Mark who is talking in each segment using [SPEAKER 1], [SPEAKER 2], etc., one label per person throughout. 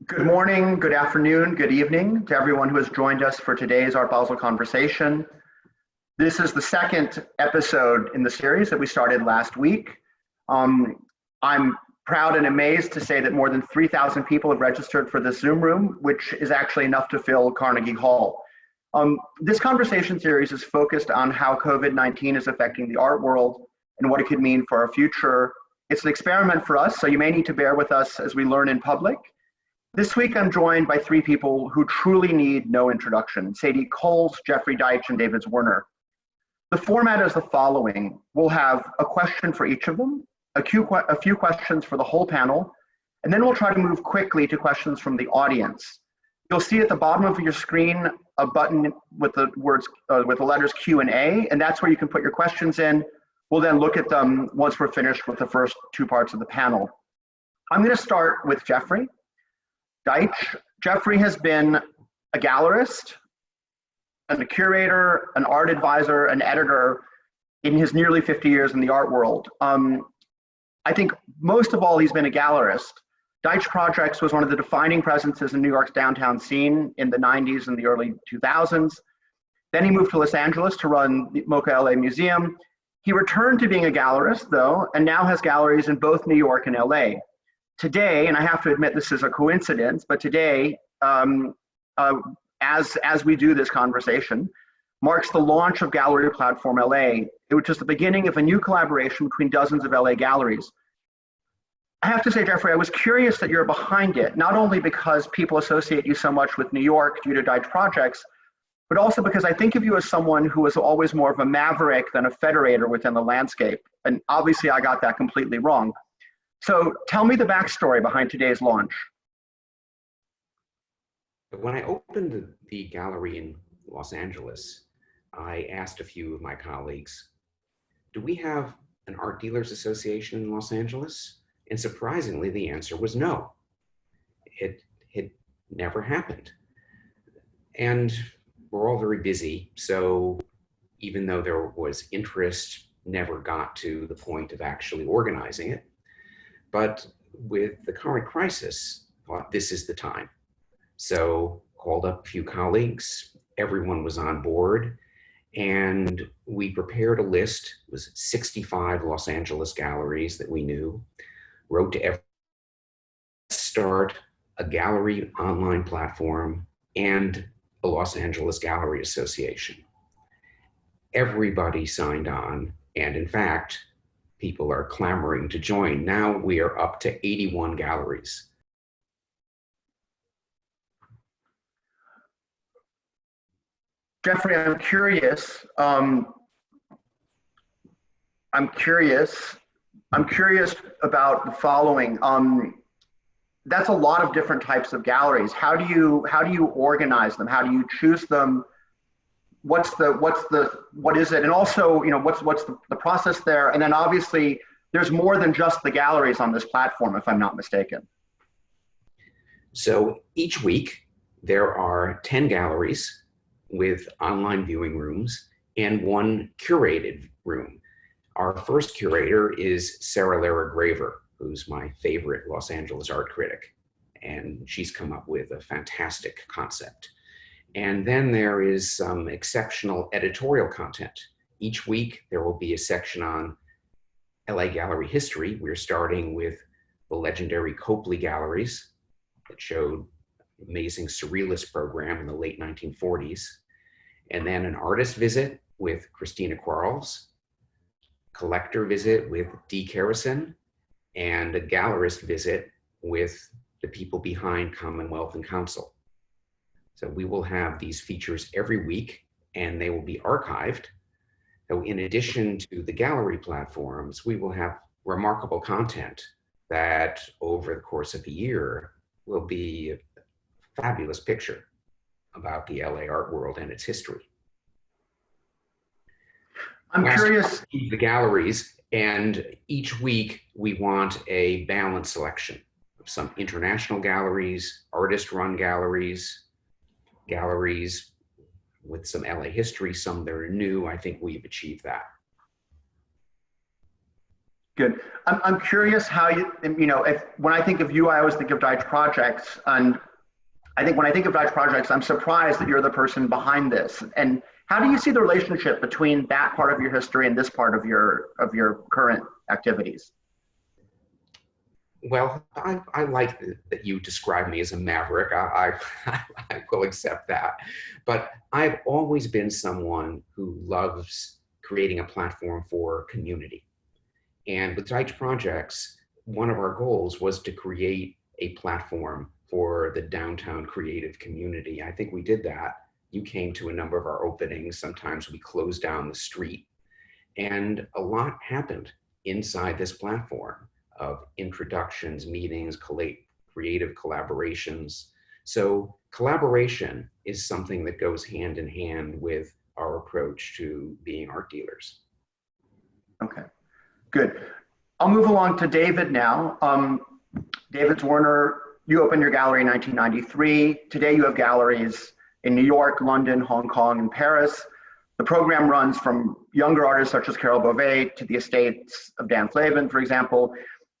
[SPEAKER 1] Good morning, good afternoon, good evening to everyone who has joined us for today's Art Basel conversation. This is the second episode in the series that we started last week. I'm proud and amazed to say that more than 3,000 people have registered for this Zoom room, which is actually enough to fill Carnegie Hall. This conversation series is focused on how COVID-19 is affecting the art world and what it could mean for our future. It's an experiment for us, so you may need to bear with us as we learn in public. This week, I'm joined by three people who truly need no introduction: Sadie, Jeffrey Deitch, and David Zwirner. The format is the following. We'll have a question for each of them, a few questions for the whole panel, and then we'll try to move quickly to questions from the audience. You'll see at the bottom of your screen a button with the letters Q and A, and that's where you can put your questions in. We'll then look at them once we're finished with the first two parts of the panel. I'm going to start with Jeffrey Deitch. Jeffrey has been a gallerist, and a curator, an art advisor, an editor in his nearly 50 years in the art world. I think most of all, he's been a gallerist. Deitch Projects was one of the defining presences in New York's downtown scene in the 90s and the early 2000s. Then he moved to Los Angeles to run the MoCA LA Museum. He returned to being a gallerist, though, and now has galleries in both New York and LA. Today, and I have to admit this is a coincidence, but today, as we do this conversation, marks the launch of Gallery Platform LA, which is the beginning of a new collaboration between dozens of LA galleries. I have to say, Jeffrey, I was curious that you're behind it, not only because people associate you so much with New York due to Deitch Projects, but also because I think of you as someone who was always more of a maverick than a federator within the landscape. And obviously I got that completely wrong. So tell me the backstory behind today's launch.
[SPEAKER 2] When I opened the gallery in Los Angeles, I asked a few of my colleagues, do we have an art dealers association in Los Angeles? And surprisingly, the answer was no. It had never happened. And we're all very busy, so even though there was interest, never got to the point of actually organizing it. But with the current crisis, thought this is the time. So called up a few colleagues, everyone was on board, and we prepared a list. It was 65 Los Angeles galleries that we knew, wrote to every start a gallery online platform and a Los Angeles Gallery Association. Everybody signed on, and in fact, people are clamoring to join. Now we are up to 81 galleries.
[SPEAKER 1] Jeffrey, I'm curious about the following. That's a lot of different types of galleries. How do you organize them? How do you choose them? What is it? And also, what's the process there? And then obviously there's more than just the galleries on this platform, if I'm not mistaken.
[SPEAKER 2] So each week there are 10 galleries with online viewing rooms and one curated room. Our first curator is Sarah Lara Graver, who's my favorite Los Angeles art critic. And she's come up with a fantastic concept. And then there is some exceptional editorial content. Each week, there will be a section on LA gallery history. We're starting with the legendary Copley galleries that showed amazing surrealist program in the late 1940s. And then an artist visit with Christina Quarles, collector visit with Dee Carrison, and a gallerist visit with the people behind Commonwealth and Council. So we will have these features every week, and they will be archived. So in addition to the gallery platforms, we will have remarkable content that over the course of a year will be a fabulous picture about the LA art world and its history.
[SPEAKER 1] I'm curious.
[SPEAKER 2] The galleries, and each week we want a balanced selection of some international galleries, artist-run galleries, galleries with some LA history, some that are new. I think we've achieved that.
[SPEAKER 1] Good. I'm curious how when I think of you, I always think of Deitch Projects. And I think when I think of Deitch Projects, I'm surprised that you're the person behind this. And how do you see the relationship between that part of your history and this part of your current activities?
[SPEAKER 2] Well, I like that you describe me as a maverick. I will accept that. But I've always been someone who loves creating a platform for community. And with Deitch Projects, one of our goals was to create a platform for the downtown creative community. I think we did that. You came to a number of our openings. Sometimes we closed down the street. And a lot happened inside this platform of introductions, meetings, creative collaborations. So collaboration is something that goes hand in hand with our approach to being art dealers.
[SPEAKER 1] Okay, good. I'll move along to David now. David Zwirner, you opened your gallery in 1993. Today you have galleries in New York, London, Hong Kong, and Paris. The program runs from younger artists such as Carol Beauvais to the estates of Dan Flavin, for example.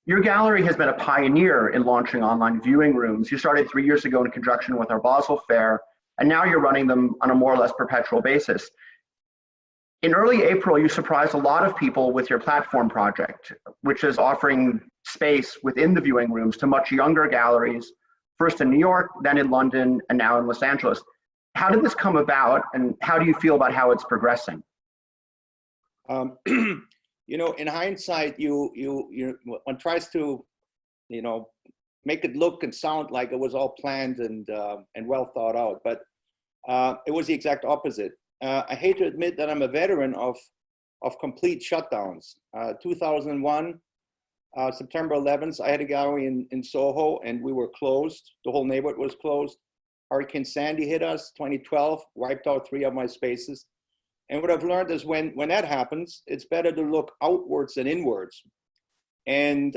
[SPEAKER 1] Your gallery has been a pioneer in launching online viewing rooms. You started 3 years ago in conjunction with our Basel Fair, and now you're running them on a more or less perpetual basis. In early April, you surprised a lot of people with your platform project, which is offering space within the viewing rooms to much younger galleries, first in New York, then in London, and now in Los Angeles. How did this come about, and how do you feel about how it's progressing?
[SPEAKER 3] In hindsight, one tries to, make it look and sound like it was all planned and well thought out, but it was the exact opposite. I hate to admit that I'm a veteran of complete shutdowns. 2001, September 11th, I had a gallery in Soho, and we were closed. The whole neighborhood was closed. Hurricane Sandy hit us, 2012, wiped out 3 of my spaces. And what I've learned is when that happens, it's better to look outwards than inwards. And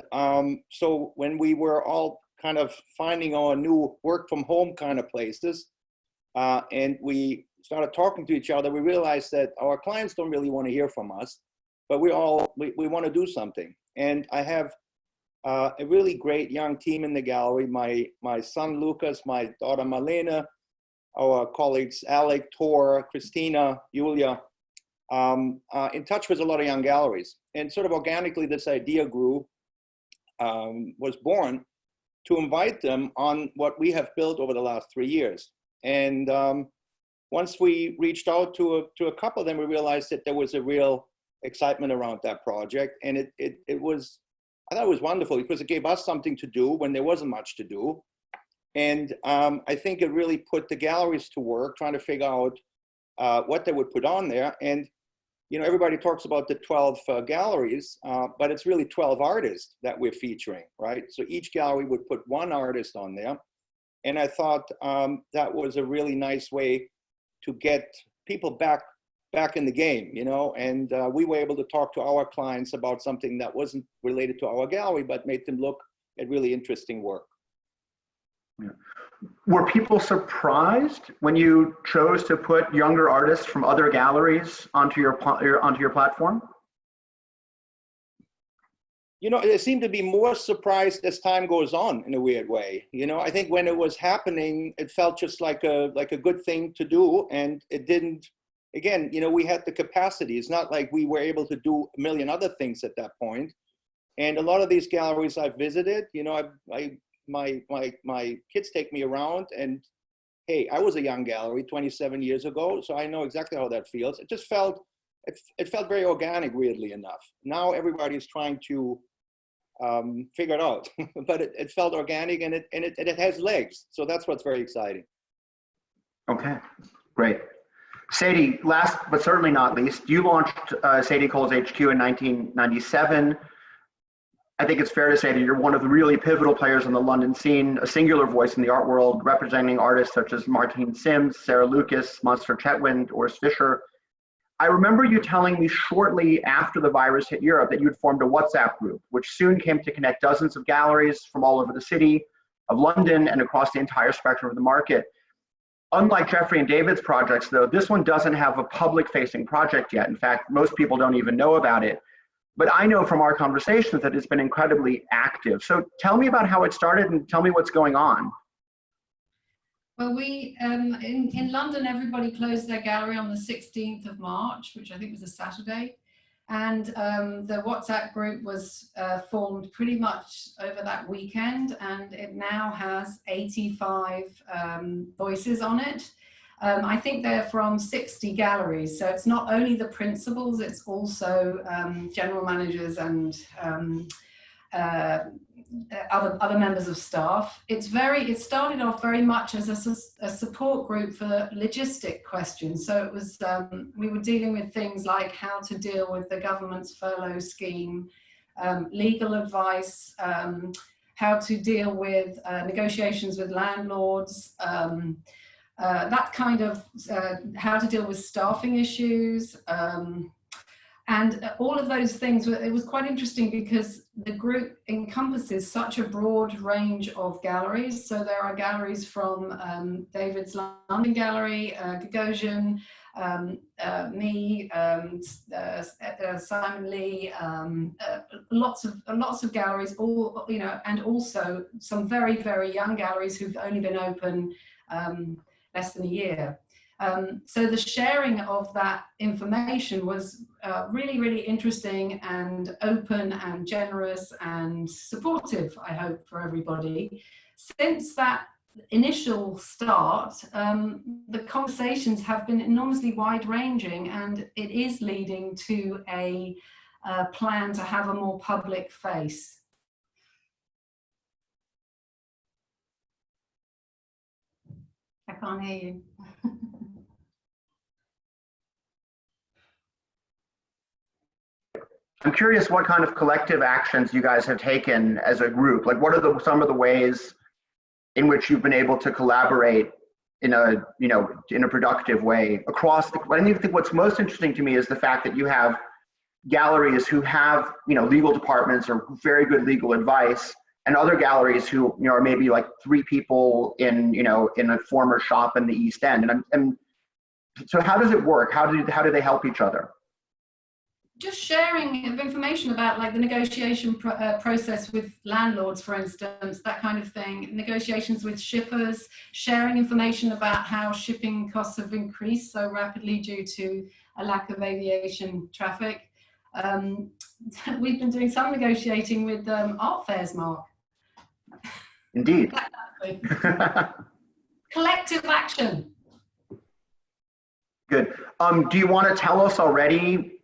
[SPEAKER 3] so when we were all kind of finding our new work from home kind of places, and we started talking to each other, we realized that our clients don't really want to hear from us, but we want to do something. And I have a really great young team in the gallery. My son Lucas, my daughter Marlene, our colleagues Alec, Tor, Christina, Julia, in touch with a lot of young galleries. And sort of organically, this idea grew, was born to invite them on what we have built over the last 3 years. And once we reached out to a couple of them, we realized that there was a real excitement around that project. And I thought it was wonderful because it gave us something to do when there wasn't much to do. And I think it really put the galleries to work trying to figure out what they would put on there. And, everybody talks about the 12 galleries, but it's really 12 artists that we're featuring, right? So each gallery would put one artist on there. And I thought that was a really nice way to get people back in the game, and we were able to talk to our clients about something that wasn't related to our gallery, but made them look at really interesting work.
[SPEAKER 1] Yeah. Were people surprised when you chose to put younger artists from other galleries onto your platform?
[SPEAKER 3] They seem to be more surprised as time goes on in a weird way. I think when it was happening, it felt just like a good thing to do, and it didn't. Again, we had the capacity. It's not like we were able to do a million other things at that point. And a lot of these galleries I've visited, my kids take me around, and hey, I was a young gallery 27 years ago, so I know exactly how that feels. It just felt, it felt very organic, weirdly enough. Now everybody's trying to figure it out, but it felt organic, and it has legs. So that's what's very exciting.
[SPEAKER 1] Okay, great. Sadie, last but certainly not least, you launched Sadie Cole's HQ in 1997. I think it's fair to say that you're one of the really pivotal players in the London scene, a singular voice in the art world, representing artists such as Martine Sims, Sarah Lucas, Monster Chetwynd, Oris Fisher. I remember you telling me shortly after the virus hit Europe that you'd formed a WhatsApp group, which soon came to connect dozens of galleries from all over the city of London and across the entire spectrum of the market. Unlike Jeffrey and David's projects, though, this one doesn't have a public-facing project yet. In fact, most people don't even know about it. but I know from our conversations that it's been incredibly active. So tell me about how it started and tell me what's going on.
[SPEAKER 4] Well, we in London, everybody closed their gallery on the 16th of March, which I think was a Saturday. And the WhatsApp group was formed pretty much over that weekend, and it now has 85 voices on it. I think they're from 60 galleries, so it's not only the principals, it's also general managers and other members of staff. It started off very much as a support group for logistic questions. So it was, we were dealing with things like how to deal with the government's furlough scheme, legal advice, how to deal with negotiations with landlords, that kind of, how to deal with staffing issues, and all of those things. It was quite interesting because the group encompasses such a broad range of galleries. So there are galleries from David's London Gallery, Gagosian, me, Simon Lee, lots of galleries, all, you know, and also some very, very young galleries who've only been open less than a year. So the sharing of that information was really, really interesting and open and generous and supportive, I hope, for everybody. Since that initial start, the conversations have been enormously wide-ranging, and it is leading to a plan to have a more public face. I can't hear you.
[SPEAKER 1] I'm curious what kind of collective actions you guys have taken as a group. Like, what are some of the ways in which you've been able to collaborate in a, you know, in a productive way across the, I think what's most interesting to me is the fact that you have galleries who have, you know, legal departments or very good legal advice, and other galleries who, you know, are maybe like 3 people in, you know, in a former shop in the East End. And so how does it work? How do they help each other?
[SPEAKER 4] Just sharing of information about, like, the negotiation process with landlords, for instance, that kind of thing, negotiations with shippers, sharing information about how shipping costs have increased so rapidly due to a lack of aviation traffic. We've been doing some negotiating with art fairs, Marc.
[SPEAKER 1] Indeed.
[SPEAKER 4] Collective action.
[SPEAKER 1] Good. Do you want to tell us already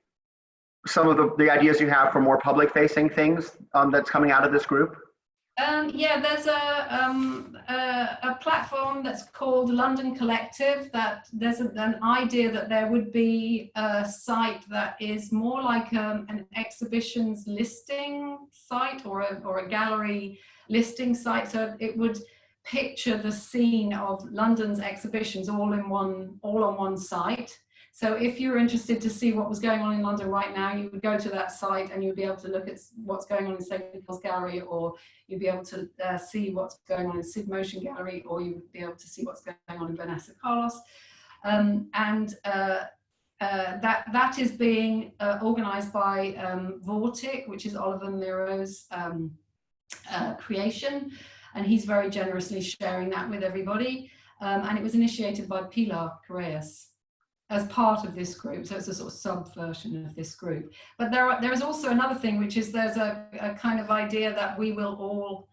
[SPEAKER 1] some of the ideas you have for more public-facing things that's coming out of this group?
[SPEAKER 4] Yeah, there's a platform that's called London Collective. That there's an idea that there would be a site that is more like an exhibitions listing site or a gallery listing site. So it would picture the scene of London's exhibitions all on one site. So if you're interested to see what was going on in London right now, you would go to that site and you'd be able to look at what's going on in St. Nicholas Gallery, or you'd be able to see what's going on in Sid Motion Gallery, or you would be able to see what's going on in Vanessa Carlos. That is being organized by Vortic, which is Oliver Miro's creation, and he's very generously sharing that with everybody. And it was initiated by Pilar Correas as part of this group, so it's a sort of sub-version of this group. But there is also another thing, which is there's a kind of idea that we will all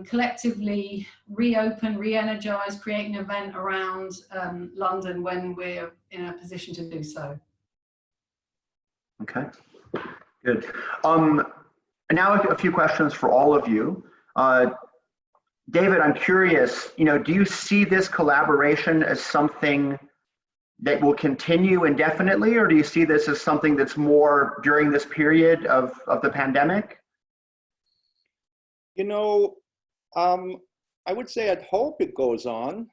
[SPEAKER 4] collectively reopen, re-energize, create an event around London when we're in a position to do so.
[SPEAKER 1] Okay, good. And now a few questions for all of you. David, I'm curious, you know, do you see this collaboration as something that will continue indefinitely, or do you see this as something that's more during this period of the pandemic?
[SPEAKER 3] You know, I would say I'd hope it goes on.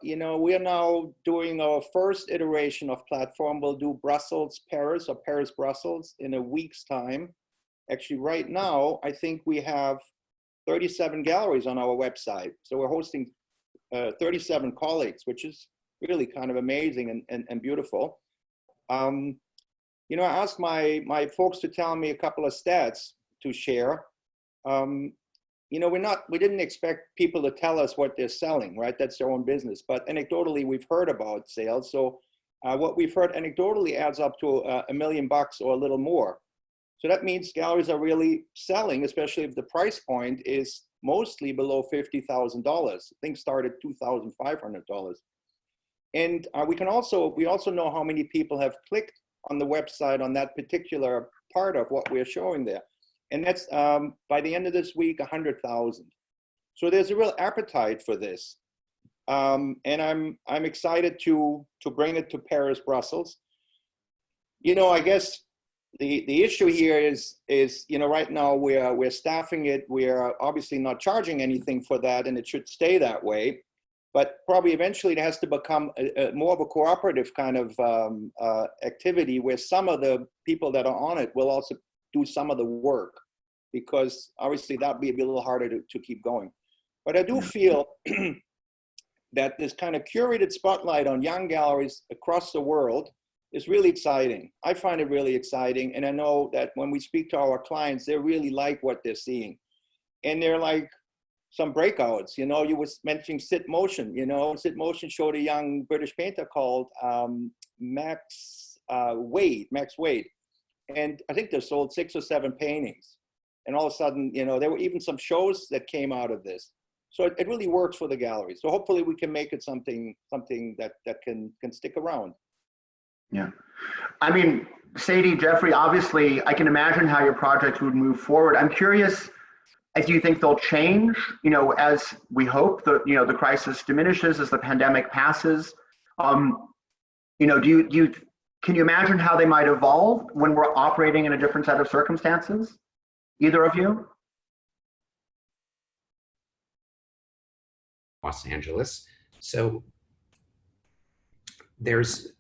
[SPEAKER 3] You know, we are now doing our first iteration of platform. We'll do Brussels, Paris, or Paris, Brussels in a week's time. Actually, right now, I think we have 37 galleries on our website. So we're hosting 37 colleagues, which is really kind of amazing and beautiful. You know, I asked my folks to tell me a couple of stats to share. You know, we didn't expect people to tell us what they're selling, right? That's their own business. But anecdotally, we've heard about sales. So what we've heard anecdotally adds up to $1 million or a little more. So that means galleries are really selling, especially if the price point is mostly below $50,000. Things start at $2,500. And we also know how many people have clicked on the website on that particular part of what we're showing there. And that's by the end of this week, 100,000. So there's a real appetite for this. And I'm excited to bring it to Paris, Brussels. You know, I guess the issue here is, you know, right now we're staffing it. We're obviously not charging anything for that, and it should stay that way. But probably eventually it has to become more of a cooperative kind of activity where some of the people that are on it will also do some of the work, because obviously that'd be a little harder to keep going. But I do feel that this kind of curated spotlight on young galleries across the world is really exciting. I find it really exciting. And I know that when we speak to our clients, they really like what they're seeing. And they're like some breakouts, you know, you was mentioning Sit Motion, you know, Sit Motion showed a young British painter called Max Wade. And I think they sold 6 or 7 paintings. And all of a sudden, you know, there were even some shows that came out of this. So it really works for the gallery. So hopefully we can make it something that can stick around.
[SPEAKER 1] Yeah. I mean, Sadie, Jeffrey, obviously, I can imagine how your projects would move forward. I'm curious, do you think they'll change, you know, as we hope the crisis diminishes, as the pandemic passes? You know, can you imagine how they might evolve when we're operating in a different set of circumstances? Either of you?
[SPEAKER 2] Los Angeles. So there's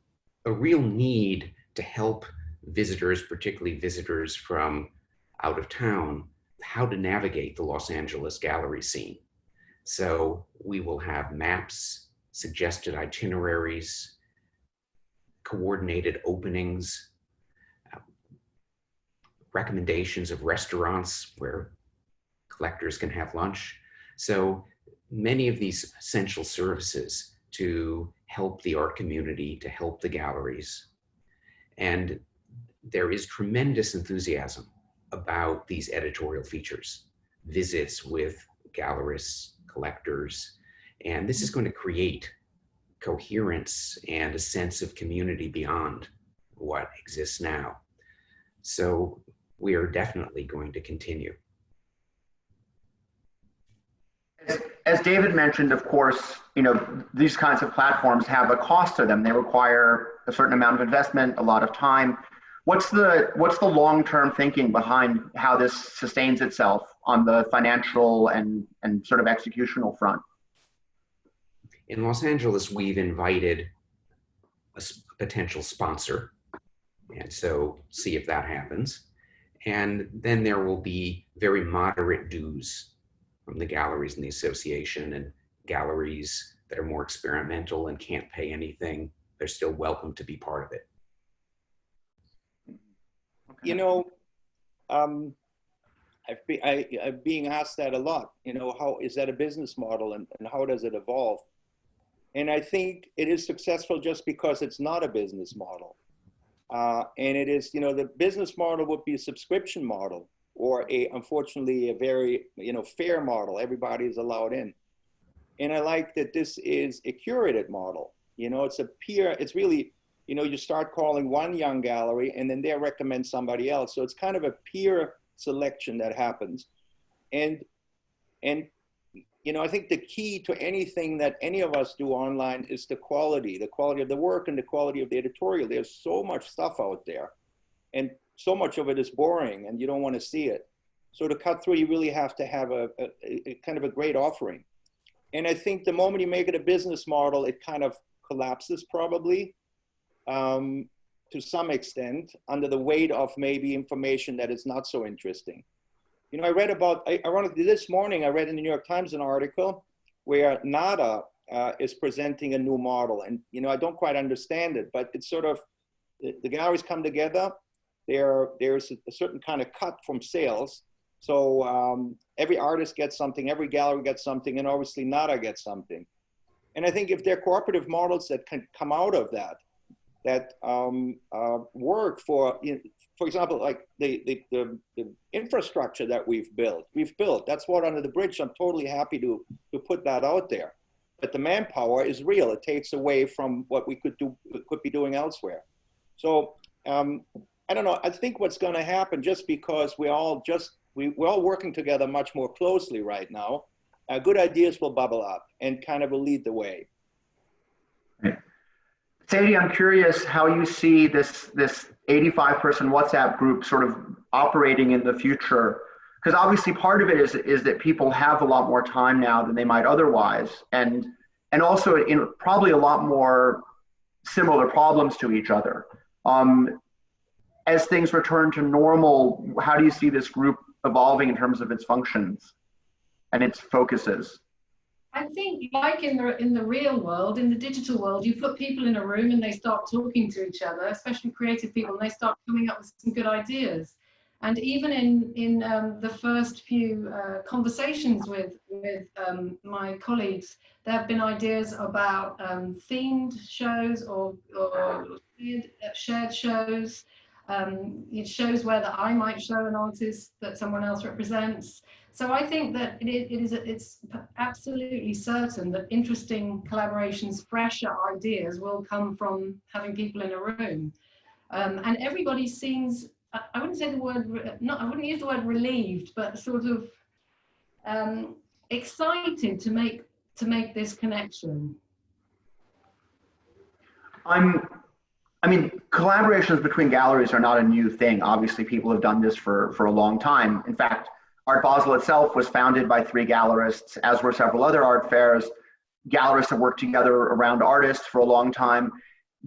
[SPEAKER 2] a real need to help visitors, particularly visitors from out of town, how to navigate the Los Angeles gallery scene. So we will have maps, suggested itineraries, coordinated openings, recommendations of restaurants where collectors can have lunch. So many of these essential services to help the art community, to help the galleries. And there is tremendous enthusiasm about these editorial features, visits with gallerists, collectors, and this is going to create coherence and a sense of community beyond what exists now. So we are definitely going to continue.
[SPEAKER 1] As David mentioned, of course, you know, these kinds of platforms have a cost to them. They require a certain amount of investment, a lot of time. What's the long-term thinking behind how this sustains itself on the financial and sort of executional front?
[SPEAKER 2] In Los Angeles, we've invited a potential sponsor, and so see if that happens. And then there will be very moderate dues from the galleries in the association, and galleries that are more experimental and can't pay anything, they're still welcome to be part of it.
[SPEAKER 3] You know, I'm being asked that a lot, you know, how is that a business model and how does it evolve? And I think it is successful just because it's not a business model. And it is, you know, the business model would be a subscription model, or unfortunately, a very, you know, fair model. Everybody is allowed in. And I like that this is a curated model. You know, it's a peer, it's really, you know, you start calling one young gallery and then they recommend somebody else. So it's kind of a peer selection that happens. And you know, I think the key to anything that any of us do online is the quality of the work and the quality of the editorial. There's so much stuff out there and so much of it is boring and you don't want to see it. So to cut through, you really have to have a kind of a great offering. And I think the moment you make it a business model, it kind of collapses probably to some extent under the weight of maybe information that is not so interesting. You know, I read about, ironically this morning, I read in the New York Times an article where NADA is presenting a new model. And, you know, I don't quite understand it, but it's sort of, the galleries come together, there's a certain kind of cut from sales. So every artist gets something, every gallery gets something, and obviously NADA gets something. And I think if there are cooperative models that can come out of that, that work for example, like the infrastructure that we've built. That's water under the bridge. I'm totally happy to put that out there. But the manpower is real. It takes away from what we could be doing elsewhere. So I don't know. I think what's going to happen, just because we're all working together much more closely right now, good ideas will bubble up and kind of will lead the way.
[SPEAKER 1] Sadie, I'm curious how you see this 85-person WhatsApp group sort of operating in the future, because obviously part of it is that people have a lot more time now than they might otherwise, and also in probably a lot more similar problems to each other. As things return to normal, how do you see this group evolving in terms of its functions and its focuses?
[SPEAKER 4] I think, like in the real world, in the digital world, you put people in a room and they start talking to each other, especially creative people, and they start coming up with some good ideas. And even in the first few conversations with my colleagues, there have been ideas about themed shows or shared shows. It shows where that I might show an artist that someone else represents. So I think that it's absolutely certain that interesting collaborations, fresher ideas will come from having people in a room. And everybody seems, I wouldn't say the word, I wouldn't use the word relieved, but sort of excited to make this connection.
[SPEAKER 1] I mean, collaborations between galleries are not a new thing. Obviously, people have done this for a long time. In fact, Art Basel itself was founded by 3 gallerists, as were several other art fairs. Gallerists have worked together around artists for a long time.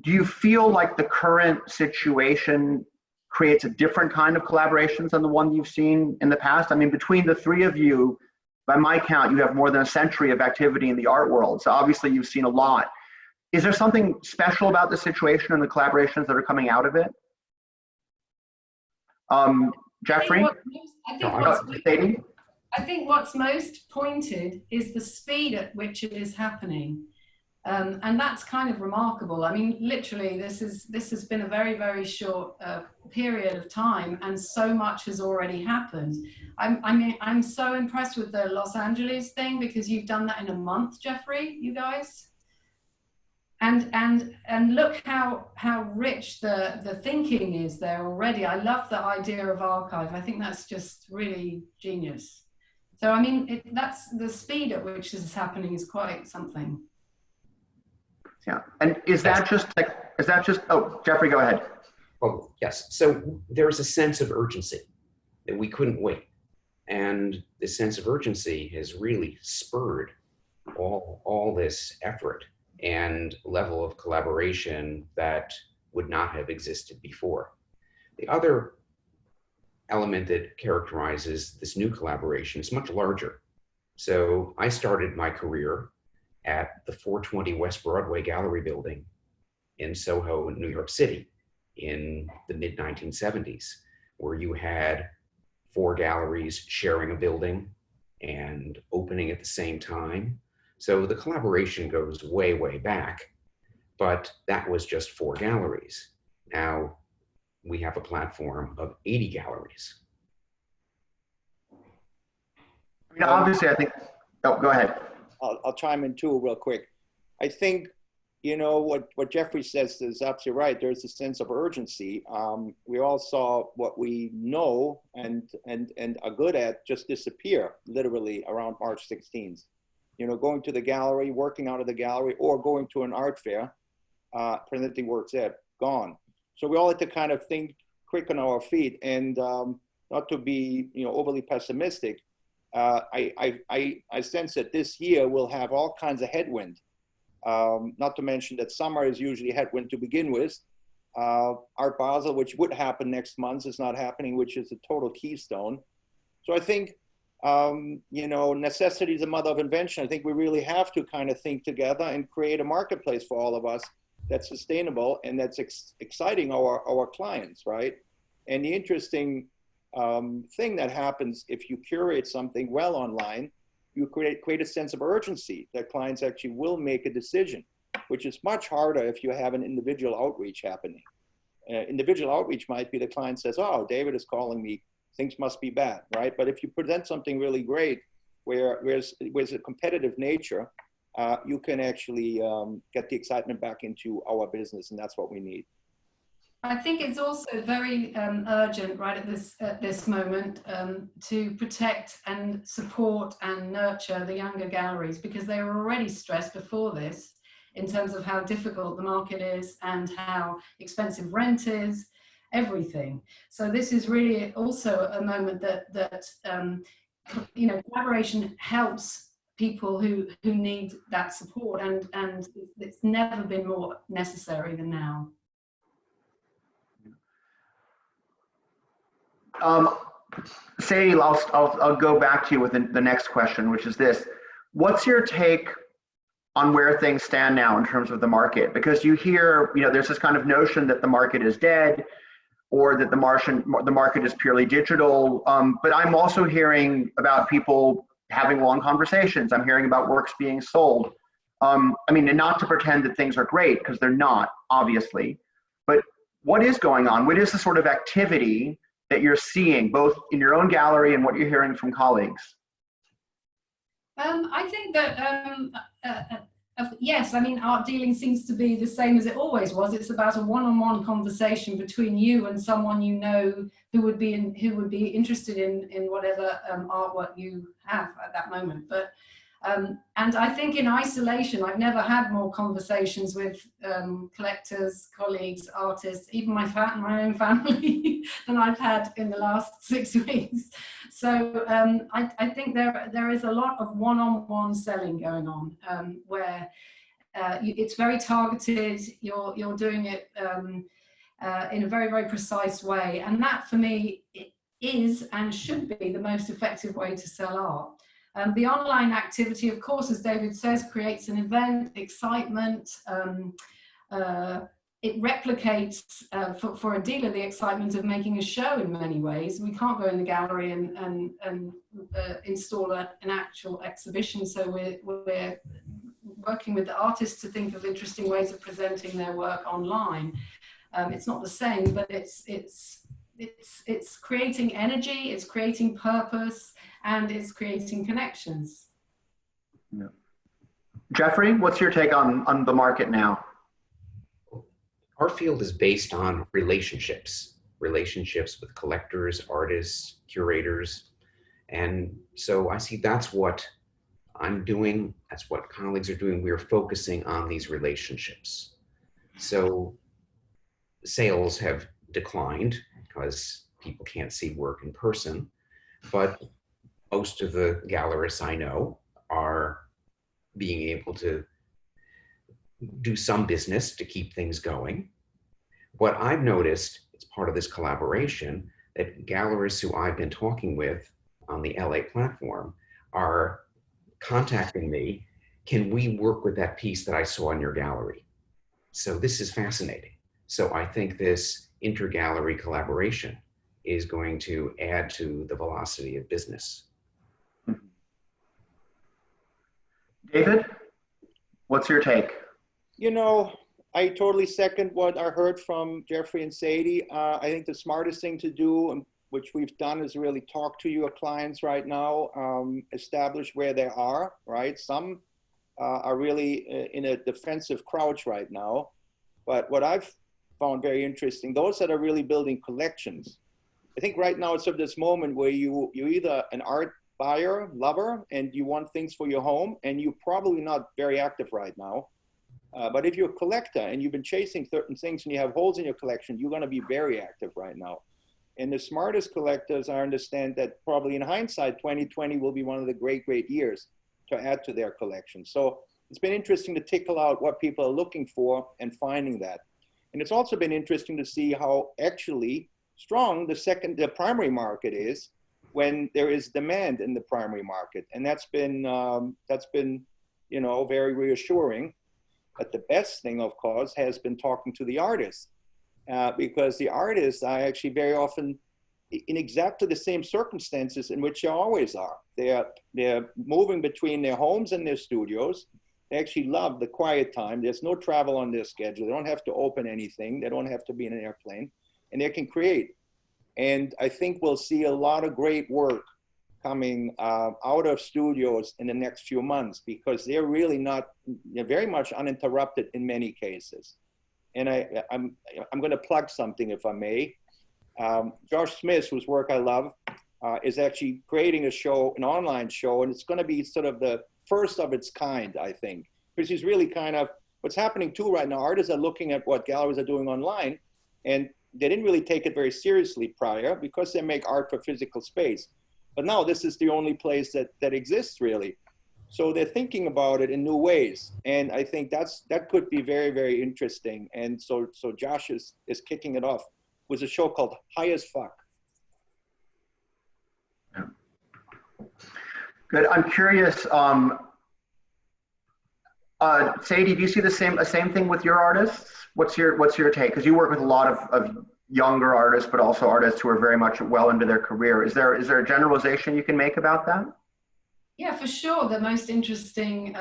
[SPEAKER 1] Do you feel like the current situation creates a different kind of collaborations than the one you've seen in the past? I mean, between the 3 of you, by my count, you have more than a century of activity in the art world. So obviously you've seen a lot. Is there something special about the situation and the collaborations that are coming out of it? Jeffrey?
[SPEAKER 4] I think what's most pointed is the speed at which it is happening. And that's kind of remarkable. I mean, literally, this has been a very, very short period of time, and so much has already happened. I'm so impressed with the Los Angeles thing, because you've done that in a month, Jeffrey, you guys. And look how rich the thinking is there already. I love the idea of archive. I think that's just really genius. So I mean, that's the speed at which this is happening is quite something.
[SPEAKER 1] Yeah, and is that just, oh, Jeffrey, go ahead.
[SPEAKER 2] Oh, yes. So there's a sense of urgency that we couldn't wait. And this sense of urgency has really spurred all this effort and level of collaboration that would not have existed before. The other element that characterizes this new collaboration is much larger. So I started my career at the 420 West Broadway Gallery building in Soho, New York City in the mid-1970s, where you had 4 galleries sharing a building and opening at the same time. So the collaboration goes way, way back, but that was just 4 galleries. Now we have a platform of 80 galleries.
[SPEAKER 1] I mean, obviously, I think, oh, go ahead.
[SPEAKER 3] I'll chime in too real quick. I think, you know, what Jeffrey says is absolutely right. There's a sense of urgency. We all saw what we know and are good at just disappear literally around March 16th. You know, going to the gallery, working out of the gallery, or going to an art fair, presenting works there, gone. So we all had to kind of think quick on our feet, and not to be, you know, overly pessimistic. I sense that this year we'll have all kinds of headwind. Not to mention that summer is usually headwind to begin with. Art Basel, which would happen next month, is not happening, which is a total keystone. So I think, you know, necessity is the mother of invention. I think we really have to kind of think together and create a marketplace for all of us that's sustainable and that's exciting our clients, right? And the interesting thing that happens if you curate something well online, you create a sense of urgency that clients actually will make a decision, which is much harder if you have an individual outreach happening. Individual outreach might be the client says, oh, David is calling me, things must be bad, right? But if you present something really great where there's a competitive nature, you can actually get the excitement back into our business, and that's what we need.
[SPEAKER 4] I think it's also very urgent right at this moment to protect and support and nurture the younger galleries, because they were already stressed before this in terms of how difficult the market is and how expensive rent is, everything. So this is really also a moment that you know, collaboration helps people who need that support, and it's never been more necessary than now.
[SPEAKER 1] Sadie, I'll go back to you with the next question, which is this. What's your take on where things stand now in terms of the market? Because you hear, you know, there's this kind of notion that the market is dead, or that the market is purely digital. But I'm also hearing about people having long conversations. I'm hearing about works being sold. I mean, and not to pretend that things are great, because they're not, obviously. But what is going on? What is the sort of activity that you're seeing, both in your own gallery and what you're hearing from colleagues?
[SPEAKER 4] I think that, yes, I mean, art dealing seems to be the same as it always was. It's about a one-on-one conversation between you and someone you know who would be interested in whatever artwork you have at that moment. But and I think in isolation, I've never had more conversations with collectors, colleagues, artists, even my own family than I've had in the last 6 weeks. So I think there is a lot of one-on-one selling going on, where it's very targeted. You're doing it in a very, very precise way, and that for me is and should be the most effective way to sell art. The online activity, of course, as David says, creates an event, excitement. It replicates, for a dealer, the excitement of making a show in many ways. We can't go in the gallery and install an actual exhibition, so we're working with the artists to think of interesting ways of presenting their work online. It's not the same, but it's creating energy, it's creating purpose, and it's creating connections.
[SPEAKER 1] Yeah. Jeffrey, what's your take on the market now?
[SPEAKER 2] Our field is based on relationships with collectors, artists, curators. And so I see that's what I'm doing, that's what colleagues are doing. We're focusing on these relationships. So sales have declined because people can't see work in person, but most of the gallerists I know are being able to do some business to keep things going. What I've noticed as part of this collaboration, that gallerists who I've been talking with on the LA platform are contacting me, can we work with that piece that I saw in your gallery? So this is fascinating. So I think this inter-gallery collaboration is going to add to the velocity of business.
[SPEAKER 1] David, what's your take?
[SPEAKER 3] You know, I totally second what I heard from Jeffrey and Sadie. I think the smartest thing to do, which we've done, is really talk to your clients right now, establish where they are, right? Some are really in a defensive crouch right now. But what I've found very interesting, those that are really building collections, I think right now it's of this moment where you're either an art buyer, lover, and you want things for your home, and you're probably not very active right now. But if you're a collector and you've been chasing certain things and you have holes in your collection, you're going to be very active right now. And the smartest collectors, I understand that probably in hindsight, 2020 will be one of the great, great years to add to their collection. So it's been interesting to tickle out what people are looking for and finding that. And it's also been interesting to see how actually strong the primary market is when there is demand in the primary market. And that's been you know, very reassuring. But the best thing, of course, has been talking to the artists, because the artists are actually very often in exactly the same circumstances in which they always are. They're moving between their homes and their studios. They actually love the quiet time. There's no travel on their schedule. They don't have to open anything. They don't have to be in an airplane, and they can create. And I think we'll see a lot of great work coming out of studios in the next few months, because they're really not, they're very much uninterrupted in many cases. And I'm going to plug something, if I may. Josh Smith, whose work I love, is actually creating a show, an online show, and it's going to be sort of the first of its kind, I think, because he's really kind of, what's happening too right now, artists are looking at what galleries are doing online, and they didn't really take it very seriously prior because they make art for physical space. But now this is the only place that exists, really. So they're thinking about it in new ways. And I think that could be very, very interesting. And so Josh is kicking it off with a show called High as Fuck.
[SPEAKER 1] Yeah. Good. I'm curious, Sadie, do you see the same thing with your artists? What's your take? Because you work with a lot of younger artists, but also artists who are very much well into their career. Is there a generalization you can make about that?
[SPEAKER 4] Yeah, for sure. The most interesting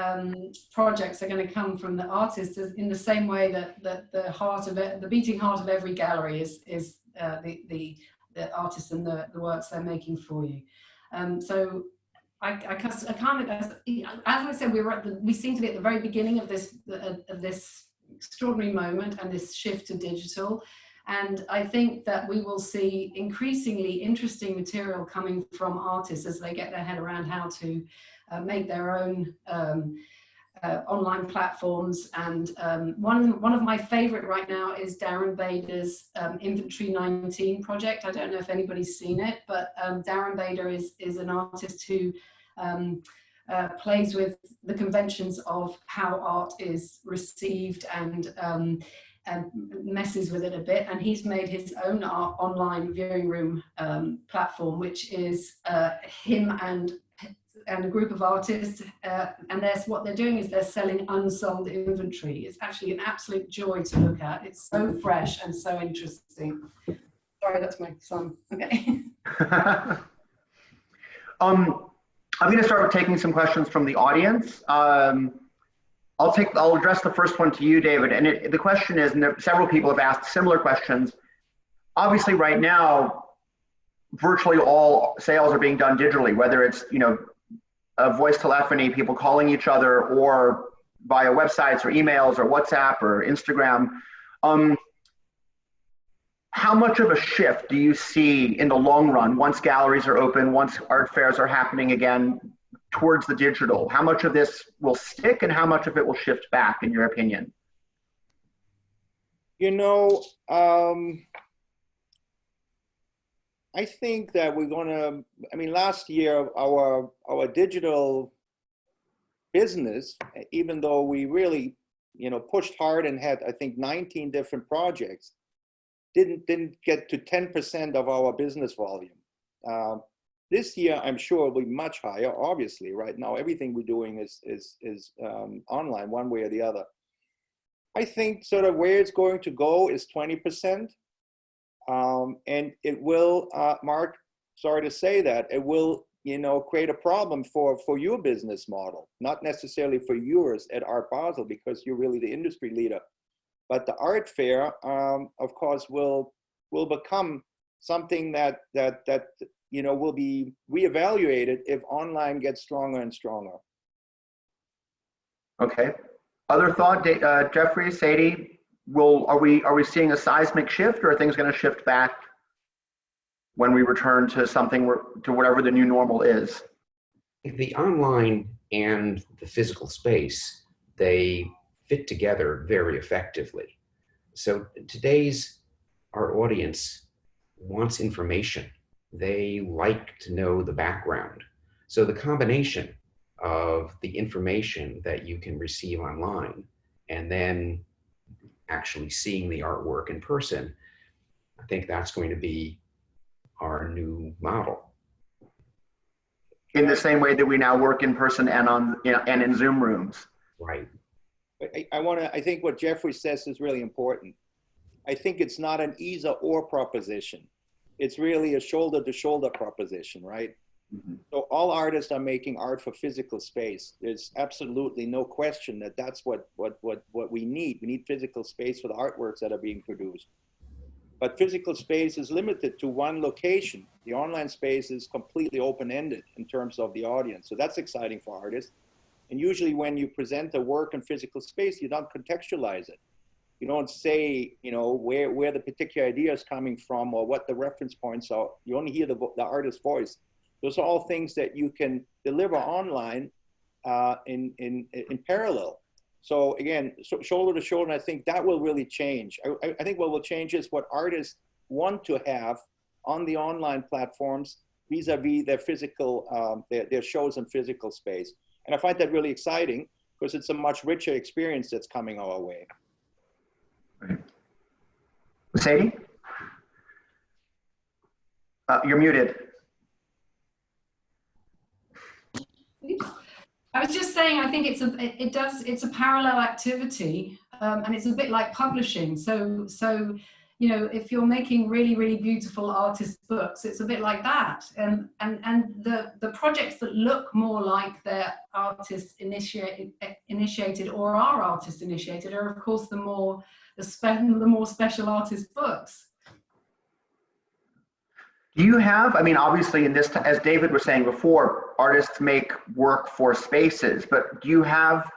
[SPEAKER 4] projects are going to come from the artists, in the same way that the heart of it, the beating heart of every gallery is the artists and the works they're making for you. So I kind of, as I said, we seem to be at the very beginning of this extraordinary moment and this shift to digital. And I think that we will see increasingly interesting material coming from artists as they get their head around how to make their own online platforms. And one of my favorite right now is Darren Vader's Infantry 19 project. I don't know if anybody's seen it, but Darren Vader is an artist who plays with the conventions of how art is received and messes with it a bit, and he's made his own online viewing room platform, which is him and a group of artists, and what they're doing is they're selling unsold inventory. It's actually an absolute joy to look at. It's so fresh and so interesting. Sorry, that's my son. Okay.
[SPEAKER 1] I'm going to start with taking some questions from the audience. I'll address the first one to you, David. And the question is, and several people have asked similar questions. Obviously, right now, virtually all sales are being done digitally, whether it's a voice telephony, people calling each other, or via websites or emails or WhatsApp or Instagram. How much of a shift do you see in the long run, once galleries are open, once art fairs are happening again, towards the digital? How much of this will stick and how much of it will shift back, in your opinion?
[SPEAKER 3] I think that we're gonna, last year, our digital business, even though we really, pushed hard and had, I think, 19 different projects, didn't get to 10% of our business volume. This year, I'm sure will be much higher. Obviously, right now, everything we're doing is online, one way or the other. I think sort of where it's going to go is 20%. And it will, Marc, sorry to say that, it will, create a problem for your business model, not necessarily for yours at Art Basel, because you're really the industry leader. But the art fair, of course, will become something that will be reevaluated if online gets stronger and stronger.
[SPEAKER 1] Okay. Other thought, Jeffrey, Sadie, are we seeing a seismic shift, or are things going to shift back when we return to to whatever the new normal is?
[SPEAKER 2] The online and the physical space, they fit together very effectively. So our audience wants information. They like to know the background. So the combination of the information that you can receive online and then actually seeing the artwork in person, I think that's going to be our new model.
[SPEAKER 1] In the same way that we now work in person and in Zoom rooms.
[SPEAKER 2] Right.
[SPEAKER 3] I think what Jeffrey says is really important. I think it's not an either or proposition. It's really a shoulder to shoulder proposition, right? Mm-hmm. So all artists are making art for physical space. There's absolutely no question that that's what we need. We need physical space for the artworks that are being produced. But physical space is limited to one location. The online space is completely open-ended in terms of the audience. So that's exciting for artists. And usually when you present a work in physical space, you don't contextualize it. You don't say, you know, where the particular idea is coming from or what the reference points are. You only hear the artist's voice. Those are all things that you can deliver online in parallel. So again, shoulder to shoulder, and I think that will really change. I think what will change is what artists want to have on the online platforms vis-a-vis their physical, their shows in physical space. And I find that really exciting because it's a much richer experience that's coming our way.
[SPEAKER 1] Right. Sadie? You're muted.
[SPEAKER 4] I was just saying, I think it's a parallel activity, and it's a bit like publishing. So you know, if you're making really, really beautiful artist books, it's a bit like that. And the projects that look more like they're artist initiated or are artist initiated are, of course, the more special artist books.
[SPEAKER 1] Do you have, I mean, obviously in this, as David was saying before, artists make work for spaces, but do you have,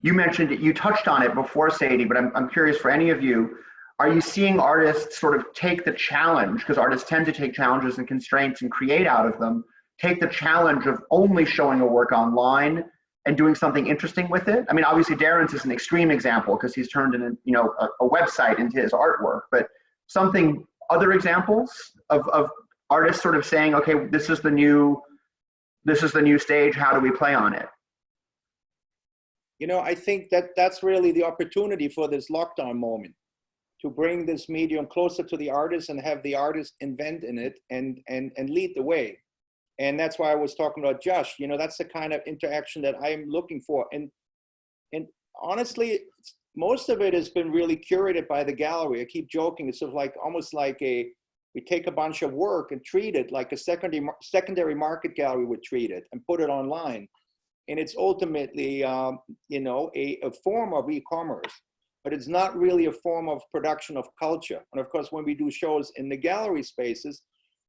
[SPEAKER 1] you mentioned it, you touched on it before, Sadie, but I'm curious for any of you, are you seeing artists sort of take the challenge, because artists tend to take challenges and constraints and create out of them, take the challenge of only showing a work online and doing something interesting with it? I mean, obviously Darren's is an extreme example because he's turned in a website into his artwork, but something, other examples of artists sort of saying, okay, this is the new stage, how do we play on it?
[SPEAKER 3] You know, I think that's really the opportunity for this lockdown moment, to bring this medium closer to the artist and have the artist invent in it and lead the way. And that's why I was talking about Josh. You know, that's the kind of interaction that I'm looking for. And honestly, most of it has been really curated by the gallery. I keep joking, it's sort of like almost like we take a bunch of work and treat it like a secondary market gallery would treat it and put it online. And it's ultimately, you know, a form of e-commerce, but it's not really a form of production of culture. And of course, when we do shows in the gallery spaces,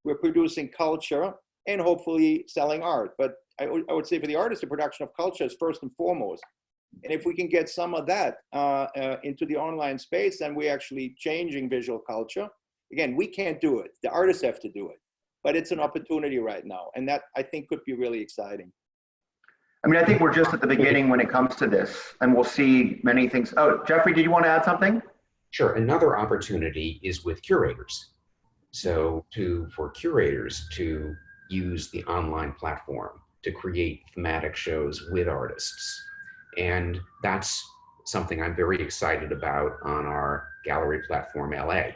[SPEAKER 3] we're producing culture and hopefully selling art. But I would say for the artist, the production of culture is first and foremost. And if we can get some of that into the online space, then we're actually changing visual culture. Again, we can't do it. The artists have to do it. But it's an opportunity right now. And that, I think, could be really exciting.
[SPEAKER 1] I mean, I think we're just at the beginning when it comes to this, and we'll see many things. Oh, Jeffrey, did you want to add something?
[SPEAKER 2] Sure. Another opportunity is with curators. So for curators to use the online platform to create thematic shows with artists. And that's something I'm very excited about on our gallery platform, LA.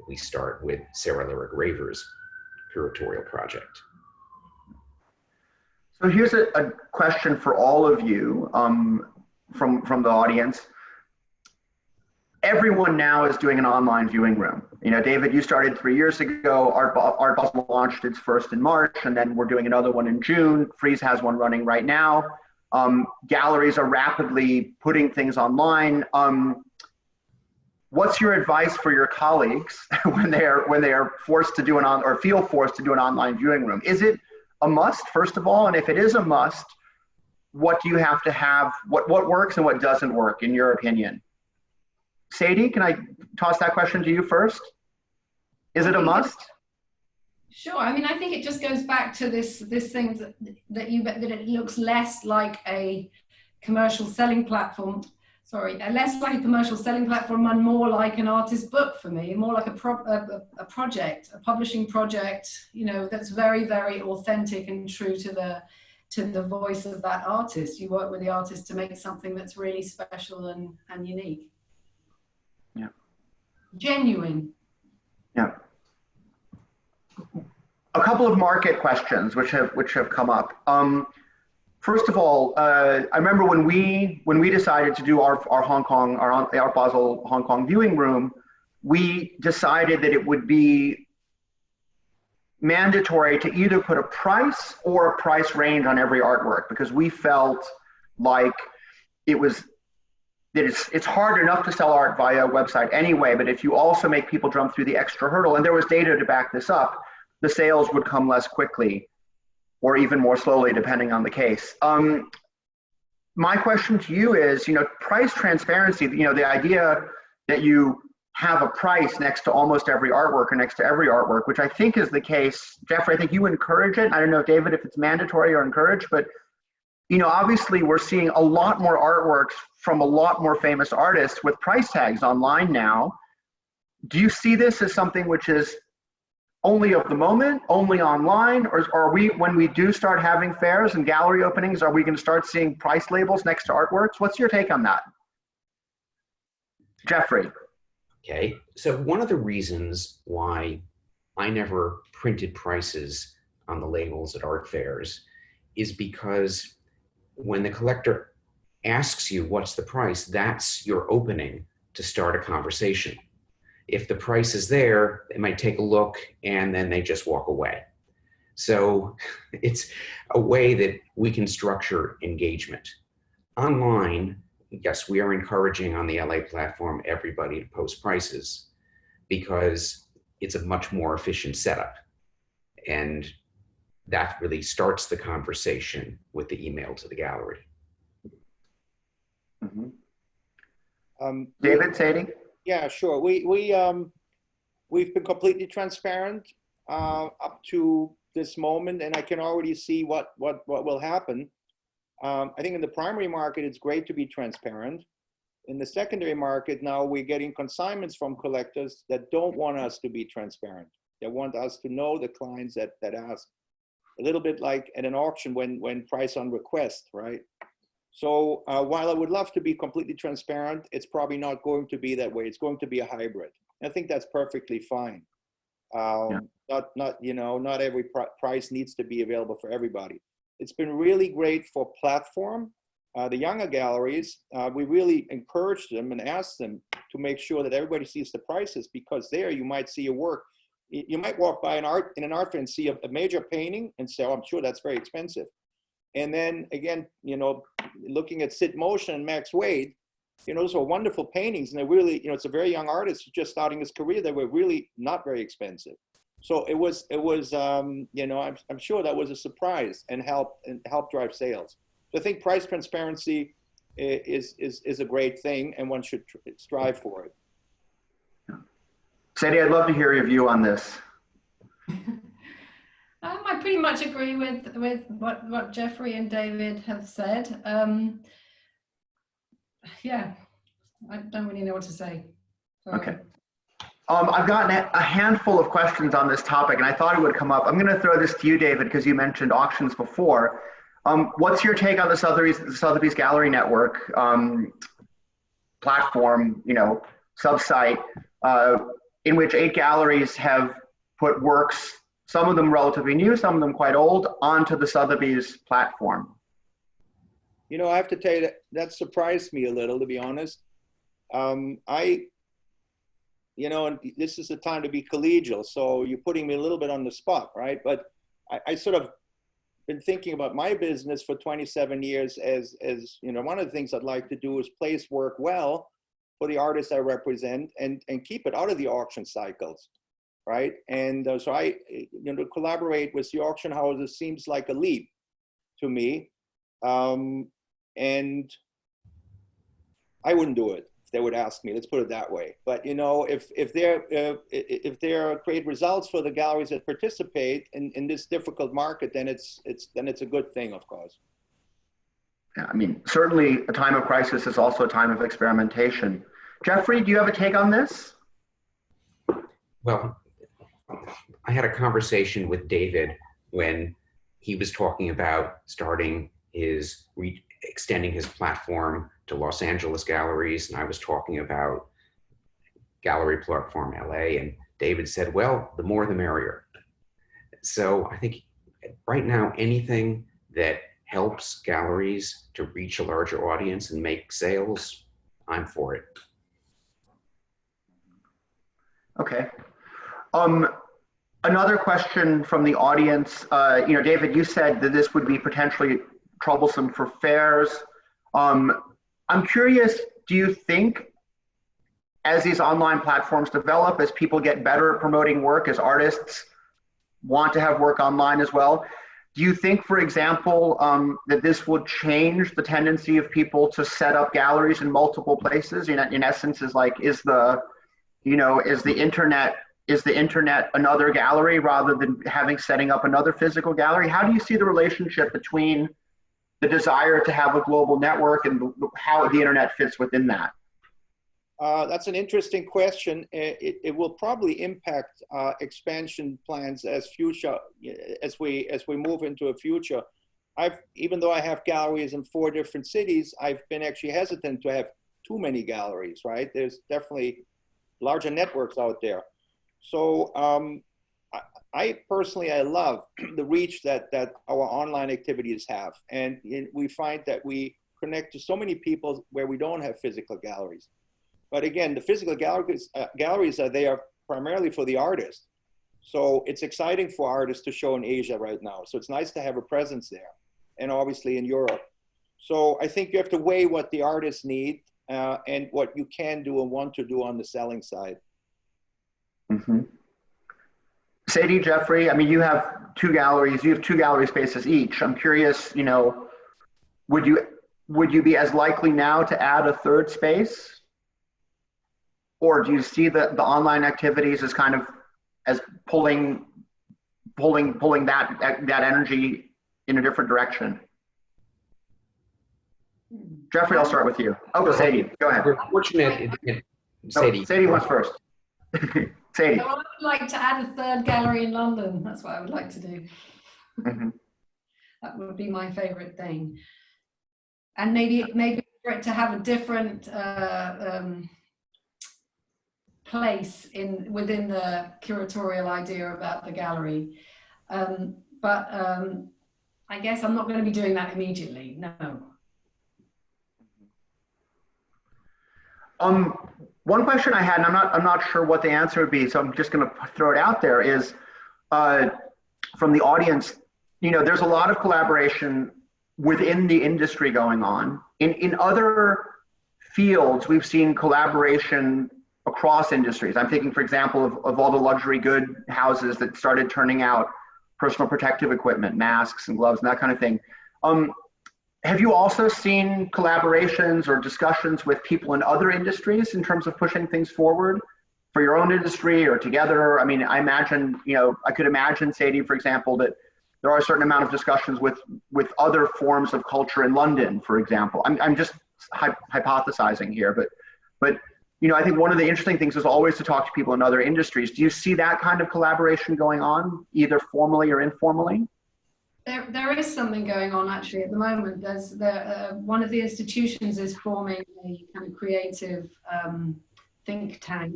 [SPEAKER 2] We start with Sarah Lyric Raver's curatorial project.
[SPEAKER 1] So here's a question for all of you from the audience. Everyone now is doing an online viewing room. You know, David, you started 3 years ago. Art Basel launched its first in March, and then we're doing another one in June. Frieze has one running right now. Galleries are rapidly putting things online. What's your advice for your colleagues when they are forced to do or feel forced to do an online viewing room? Is it a must, first of all? And if it is a must, what do you have to have? What works and what doesn't work, in your opinion? Sadie, can I toss that question to you first? Is it a must?
[SPEAKER 4] Sure. I mean, I think it just goes back to this thing that it looks less like a commercial selling platform. Sorry, less like a commercial selling platform and more like an artist book for me, more like a project, a publishing project, you know, that's very, very authentic and true to the voice of that artist. You work with the artist to make something that's really special and unique.
[SPEAKER 1] Yeah.
[SPEAKER 4] Genuine.
[SPEAKER 1] Yeah. A couple of market questions which have come up. First of all, I remember when we decided to do our Hong Kong, our Art Basel Hong Kong viewing room, we decided that it would be mandatory to either put a price or a price range on every artwork, because we felt like it's hard enough to sell art via a website anyway, but if you also make people jump through the extra hurdle, and there was data to back this up, the sales would come less quickly or even more slowly depending on the case. My question to you is, price transparency, the idea that you have a price next to almost every artwork or next to every artwork, which I think is the case. Jeffrey, I think you encourage it. I don't know, David, if it's mandatory or encouraged, but obviously we're seeing a lot more artworks from a lot more famous artists with price tags online now. Do you see this as something which is only of the moment, only online, or are we, when we do start having fairs and gallery openings, are we going to start seeing price labels next to artworks? What's your take on that? Jeffrey.
[SPEAKER 2] Okay, so one of the reasons why I never printed prices on the labels at art fairs is because when the collector asks you what's the price, that's your opening to start a conversation. If the price is there, they might take a look and then they just walk away. So it's a way that we can structure engagement. Online, yes, we are encouraging on the LA platform everybody to post prices because it's a much more efficient setup. And that really starts the conversation with the email to the gallery.
[SPEAKER 1] Mm-hmm. David, Sadie?
[SPEAKER 3] Yeah, sure. We've been completely transparent up to this moment, and I can already see what will happen. I think in the primary market, it's great to be transparent. In the secondary market, now we're getting consignments from collectors that don't want us to be transparent. They want us to know the clients that ask. A little bit like at an auction when price on request, right? So while I would love to be completely transparent, it's probably not going to be that way. It's going to be a hybrid. I think that's perfectly fine. Not every price needs to be available for everybody. It's been really great for platform. The younger galleries, we really encourage them and ask them to make sure that everybody sees the prices, because there you might see a work. You might walk by in an art fair and see a major painting and say, oh, I'm sure that's very expensive. And then again, looking at Sid Motion and Max Wade, those are wonderful paintings, and they're really, it's a very young artist just starting his career. They were really not very expensive. So it was, I'm sure that was a surprise and helped drive sales. So I think price transparency is a great thing, and one should strive for it.
[SPEAKER 1] Sadie, I'd love to hear your view on this.
[SPEAKER 4] I pretty much agree with what Jeffrey and David have said. Yeah, I don't really know what to say. Sorry. Okay.
[SPEAKER 1] I've gotten a handful of questions on this topic, and I thought it would come up. I'm going to throw this to you, David, because you mentioned auctions before. What's your take on the Sotheby's Gallery Network platform, sub-site, in which 8 galleries have put works, some of them relatively new, some of them quite old, onto the Sotheby's platform?
[SPEAKER 3] I have to tell you that surprised me a little, to be honest. And this is the time to be collegial, so you're putting me a little bit on the spot, right? But I sort of been thinking about my business for 27 years as one of the things I'd like to do is place work well for the artists I represent and keep it out of the auction cycles, right? And so to collaborate with the auction houses seems like a leap to me. And I wouldn't do it if they would ask me, let's put it that way. But if there are great results for the galleries that participate in this difficult market, then it's a good thing, of course.
[SPEAKER 1] Yeah, I mean, certainly a time of crisis is also a time of experimentation. Jeffrey, do you have a take on this?
[SPEAKER 2] Well, I had a conversation with David when he was talking about starting extending his platform to Los Angeles galleries, and I was talking about Gallery Platform LA, and David said, well, the more the merrier. So I think right now anything that helps galleries to reach a larger audience and make sales, I'm for it.
[SPEAKER 1] Okay. Another question from the audience. David, you said that this would be potentially troublesome for fairs. I'm curious, do you think as these online platforms develop, as people get better at promoting work, as artists want to have work online as well, do you think, for example, that this would change the tendency of people to set up galleries in multiple places? In essence, is the internet another gallery rather than setting up another physical gallery? How do you see the relationship between the desire to have a global network and how the internet fits within that?
[SPEAKER 3] That's an interesting question. It will probably impact expansion plans as we move into a future. Even though I have galleries in 4 different cities, I've been actually hesitant to have too many galleries, right? There's definitely larger networks out there. So I personally love the reach that our online activities have. And we find that we connect to so many people where we don't have physical galleries. But again, the physical galleries are there primarily for the artist. So it's exciting for artists to show in Asia right now. So it's nice to have a presence there, and obviously in Europe. So I think you have to weigh what the artists need and what you can do and want to do on the selling side.
[SPEAKER 1] Mm-hmm. Sadie, Jeffrey, I mean, you have 2 galleries. You have 2 gallery spaces each. I'm curious, would you be as likely now to add a 3rd space? Or do you see the online activities as kind of as pulling that energy in a different direction? Jeffrey, I'll start with you. Oh, Sadie, go ahead.
[SPEAKER 2] We're fortunate. Sadie.
[SPEAKER 1] Sadie wants first. Sadie.
[SPEAKER 4] I would like to add a 3rd gallery in London. That's what I would like to do.
[SPEAKER 1] Mm-hmm.
[SPEAKER 4] That would be my favorite thing. And maybe for it to have a different place within the curatorial idea about the gallery. But I guess I'm not going to be doing that immediately, no.
[SPEAKER 1] One question I had, and I'm not sure what the answer would be, so I'm just going to throw it out there, is from the audience, there's a lot of collaboration within the industry going on. In other fields, we've seen collaboration across industries. I'm thinking, for example, of all the luxury good houses that started turning out personal protective equipment, masks and gloves and that kind of thing. Have you also seen collaborations or discussions with people in other industries in terms of pushing things forward for your own industry or together? I mean, I imagine, I could imagine, Sadie, for example, that there are a certain amount of discussions with other forms of culture in London, for example. I'm just hypothesizing here, but I think one of the interesting things is always to talk to people in other industries. Do you see that kind of collaboration going on, either formally or informally?
[SPEAKER 4] There is something going on actually at the moment. There's one of the institutions is forming a kind of creative think tank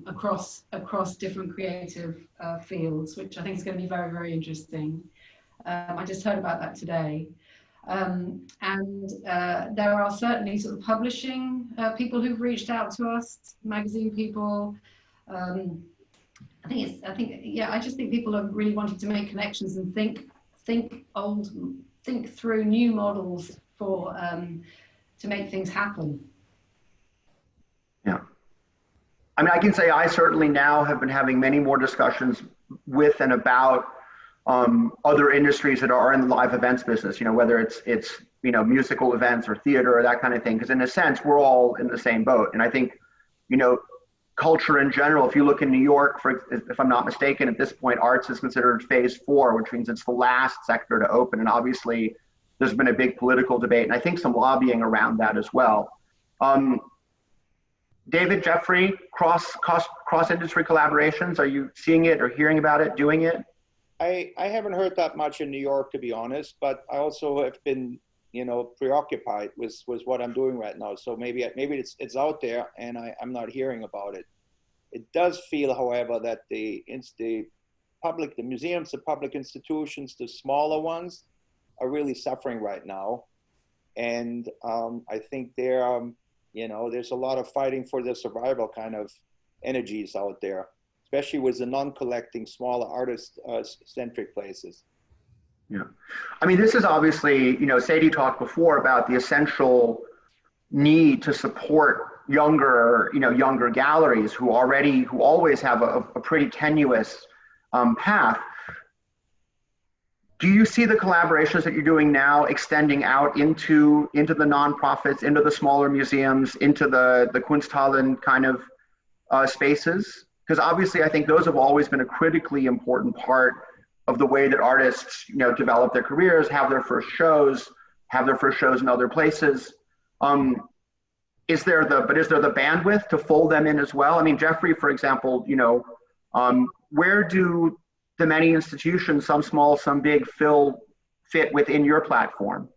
[SPEAKER 4] across different creative fields, which I think is going to be very, very interesting. I just heard about that today. And there are certainly sort of publishing people who've reached out to us, magazine people. I just think people are really wanting to make connections and think through new models for to make things happen.
[SPEAKER 1] Yeah. I mean, I can say I certainly now have been having many more discussions with and about other industries that are in the live events business, whether it's musical events or theater or that kind of thing, because in a sense, we're all in the same boat. And I think, culture in general, if you look in New York, if I'm not mistaken, at this point, arts is considered phase 4, which means it's the last sector to open. And obviously, there's been a big political debate, and I think some lobbying around that as well. David, Jeffrey, cross-industry collaborations, are you seeing it or hearing about it, doing it?
[SPEAKER 3] I haven't heard that much in New York, to be honest, but I also have been, preoccupied with what I'm doing right now. So maybe it's out there and I'm not hearing about it. It does feel, however, that the museums, the public institutions, the smaller ones, are really suffering right now. And I think they're, there's a lot of fighting for the survival kind of energies out there, especially with the non-collecting, smaller artist-centric places.
[SPEAKER 1] Yeah. I mean, this is obviously, Sadie talked before about the essential need to support younger galleries who always have a pretty tenuous path. Do you see the collaborations that you're doing now extending out into the nonprofits, into the smaller museums, into the Kunsthallen kind of spaces? Because obviously, I think those have always been a critically important part of the way that artists, develop their careers, have their first shows in other places. Is there the bandwidth to fold them in as well? I mean, Jeffrey, for example, where do the many institutions, some small, some big, fit within your platform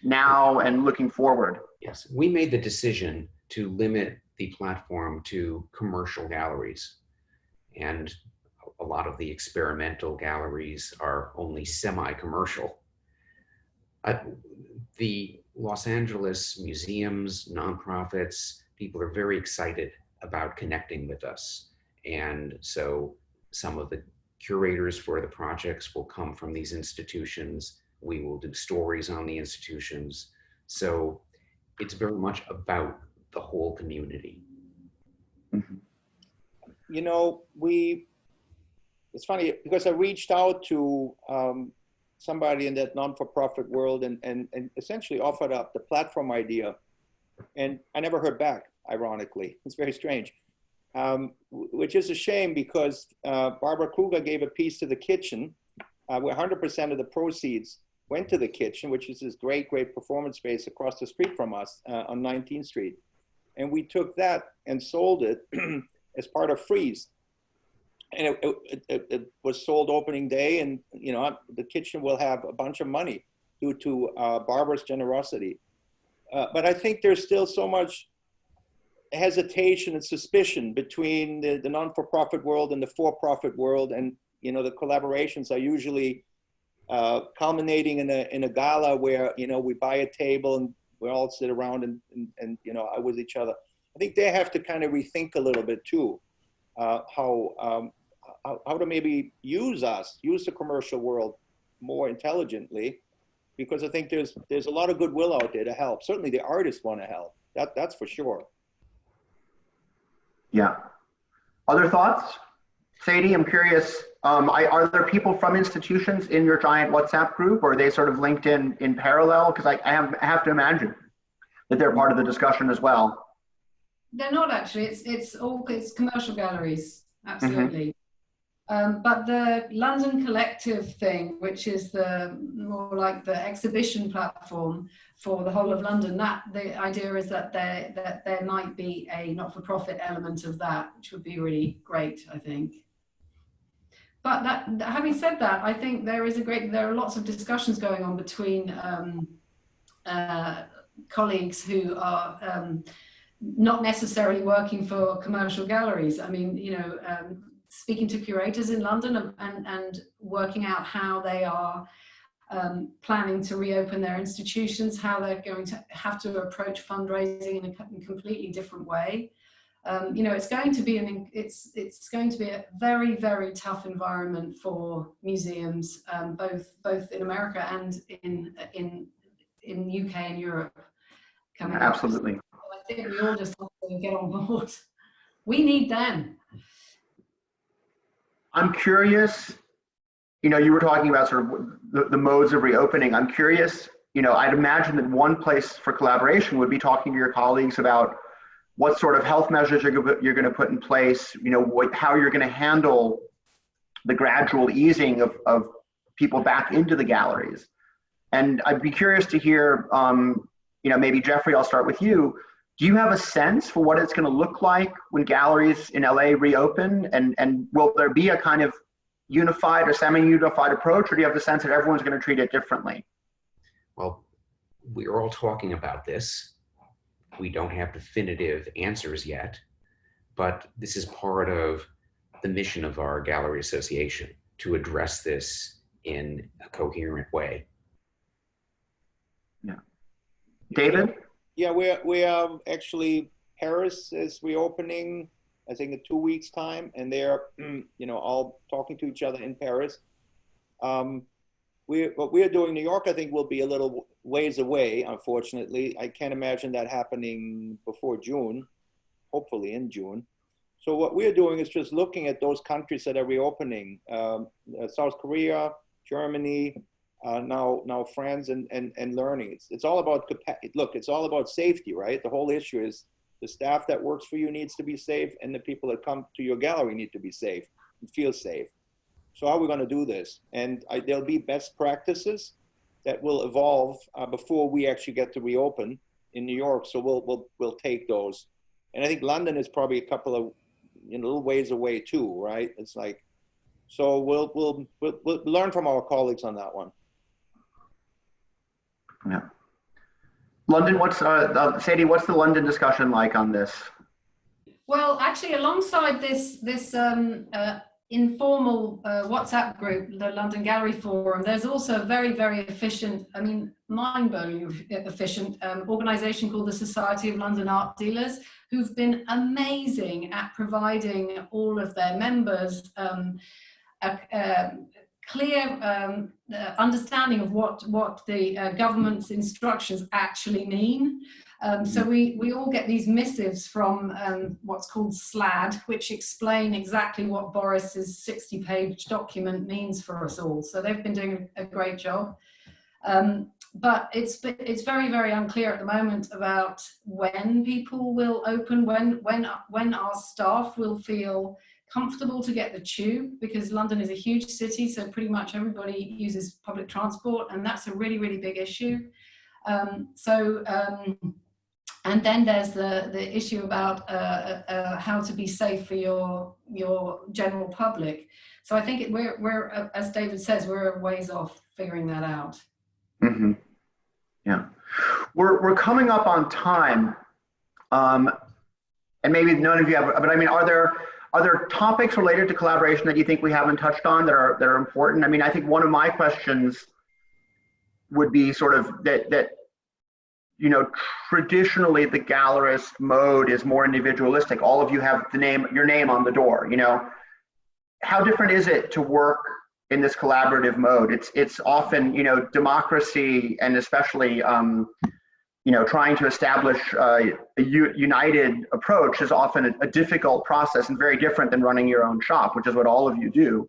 [SPEAKER 1] now and looking forward?
[SPEAKER 2] Yes, we made the decision to limit the platform to commercial galleries. And a lot of the experimental galleries are only semi-commercial. The Los Angeles museums, nonprofits, people are very excited about connecting with us. And so some of the curators for the projects will come from these institutions. We will do stories on the institutions. So it's very much about the whole community.
[SPEAKER 1] Mm-hmm.
[SPEAKER 3] It's funny because I reached out to somebody in that non-for-profit world and essentially offered up the platform idea. And I never heard back, ironically. It's very strange, which is a shame because Barbara Kruger gave a piece to the kitchen where 100% of the proceeds went to the kitchen, which is this great performance space across the street from us on 19th Street. And we took that and sold it as part of Freeze. And it was sold opening day, and the kitchen will have a bunch of money due to Barbara's generosity. But I think there's still so much hesitation and suspicion between the non-for-profit world and the for-profit world, and the collaborations are usually culminating in a gala where we buy a table and we all sit around and with each other. I think they have to kind of rethink a little bit too. How to maybe use the commercial world more intelligently, because I think there's a lot of goodwill out there to help. Certainly the artists want to help. That's for sure.
[SPEAKER 1] Yeah. Other thoughts? Sadie, I'm curious, are there people from institutions in your giant WhatsApp group, or are they sort of linked in parallel? Because I have to imagine that they're part of the discussion as well.
[SPEAKER 4] They're not actually. It's commercial galleries, absolutely. But the London Collective thing, which is the more like the exhibition platform for the whole of London, the idea is that there might be a not-for-profit element of that, which would be really great, I think. But having said that, I think there are lots of discussions going on between colleagues who are not necessarily working for commercial galleries. I mean, speaking to curators in London and working out how they are planning to reopen their institutions, how they're going to have to approach fundraising in a completely different way. It's going to be a very, very tough environment for museums, both in America and in UK and Europe.
[SPEAKER 1] Absolutely.
[SPEAKER 4] Up. I think we all just have to get on board. We need them.
[SPEAKER 1] I'm curious, you were talking about sort of the modes of reopening. I'm curious, I'd imagine that one place for collaboration would be talking to your colleagues about what sort of health measures you're going to put in place, how you're going to handle the gradual easing of people back into the galleries. And I'd be curious to hear, maybe Jeffrey, I'll start with you. Do you have a sense for what it's going to look like when galleries in LA reopen? And will there be a kind of unified or semi-unified approach, or do you have the sense that everyone's going to treat it differently?
[SPEAKER 2] Well, we're all talking about this. We don't have definitive answers yet, but this is part of the mission of our gallery association, to address this in a coherent way.
[SPEAKER 1] Yeah. David?
[SPEAKER 3] Yeah, we are actually, Paris is reopening, I think in 2 weeks' time, and they're all talking to each other in Paris. What we are doing in New York, I think, will be a little ways away, unfortunately. I can't imagine that happening before June, hopefully in June. So what we're doing is just looking at those countries that are reopening, South Korea, Germany, now France, and learning. It's all about, look, it's all about safety, right? The whole issue is the staff that works for you needs to be safe, and the people that come to your gallery need to be safe and feel safe. So how are we going to do this? And there'll be best practices that will evolve before we actually get to reopen in New York. So we'll take those. And I think London is probably a couple of little ways away too, right? It's like, so we'll learn from our colleagues on that one.
[SPEAKER 1] Yeah. London, Sadie, what's the London discussion like on this?
[SPEAKER 4] Well, actually, alongside this informal WhatsApp group, the London Gallery Forum, there's also a very, very efficient, I mean, mind-blowing efficient organisation called the Society of London Art Dealers, who've been amazing at providing all of their members a clear understanding of what the government's instructions actually mean. So we all get these missives from what's called SLAD, which explain exactly what Boris's 60-page document means for us all. So they've been doing a great job. But it's very, very unclear at the moment about when people will open, when our staff will feel comfortable to get the tube, because London is a huge city, so pretty much everybody uses public transport, and that's a really, really big issue. And then there's the issue about how to be safe for your general public. So I think we're as David says, we're a ways off figuring that out.
[SPEAKER 1] Mm-hmm. Yeah, we're coming up on time, and maybe none of you have, but I mean, are there topics related to collaboration that you think we haven't touched on that are important? I mean, I think one of my questions would be sort of that traditionally the gallerist mode is more individualistic. All of you have your name on the door. How different is it to work in this collaborative mode? It's often democracy, and especially trying to establish a united approach is often a difficult process and very different than running your own shop, which is what all of you do.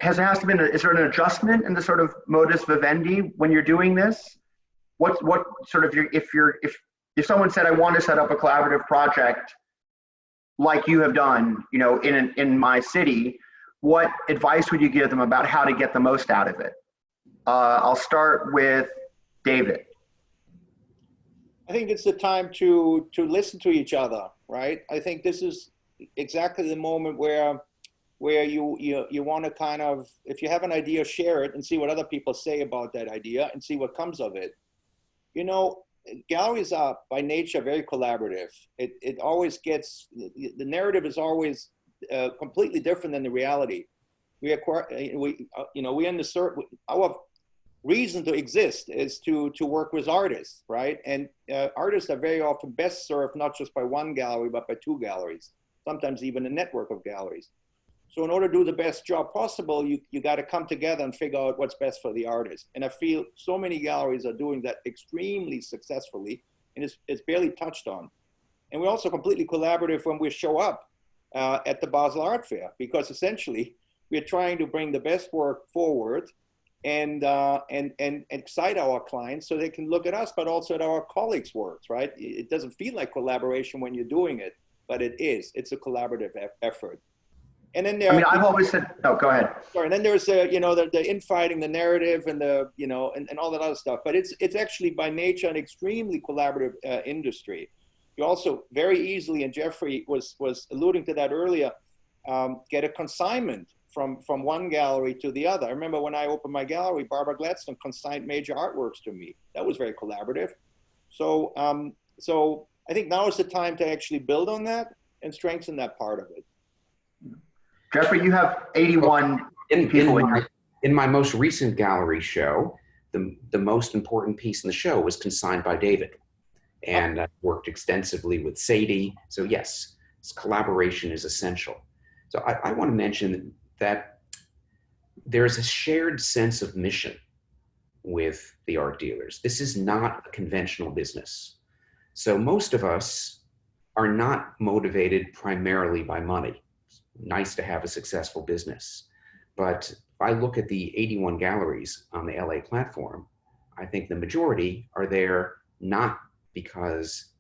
[SPEAKER 1] Is there an adjustment in the sort of modus vivendi when you're doing this? What sort of if someone said, I want to set up a collaborative project like you have done, in my city, what advice would you give them about how to get the most out of it? I'll start with David.
[SPEAKER 3] I think it's the time to listen to each other, right? I think this is exactly the moment where you want to kind of, if you have an idea, share it and see what other people say about that idea and see what comes of it. Galleries are by nature very collaborative. It always gets, the narrative is always completely different than the reality. Our reason to exist is to work with artists, right? And artists are very often best served not just by one gallery, but by two galleries, sometimes even a network of galleries. So in order to do the best job possible, you got to come together and figure out what's best for the artist. And I feel so many galleries are doing that extremely successfully, and it's barely touched on. And we're also completely collaborative when we show up at the Basel Art Fair, because essentially we're trying to bring the best work forward and excite our clients so they can look at us, but also at our colleagues' works, right? It doesn't feel like collaboration when you're doing it, but it is. It's a collaborative effort. And then
[SPEAKER 1] I've always said, go ahead.
[SPEAKER 3] Sorry, and then there's the infighting, the narrative, and and all that other stuff. But it's actually by nature an extremely collaborative industry. You also very easily, and Jeffrey was alluding to that earlier, get a consignment from one gallery to the other. I remember when I opened my gallery, Barbara Gladstone consigned major artworks to me. That was very collaborative. So I think now is the time to actually build on that and strengthen that part of it.
[SPEAKER 1] Jeffrey, you have 81 people
[SPEAKER 2] in my most recent gallery show. the most important piece in the show was consigned by David. And I worked extensively with Sadie. So yes, collaboration is essential. So I want to mention that there's a shared sense of mission with the art dealers. This is not a conventional business. So most of us are not motivated primarily by money. It's nice to have a successful business. But if I look at the 81 galleries on the LA platform, I think the majority are there not because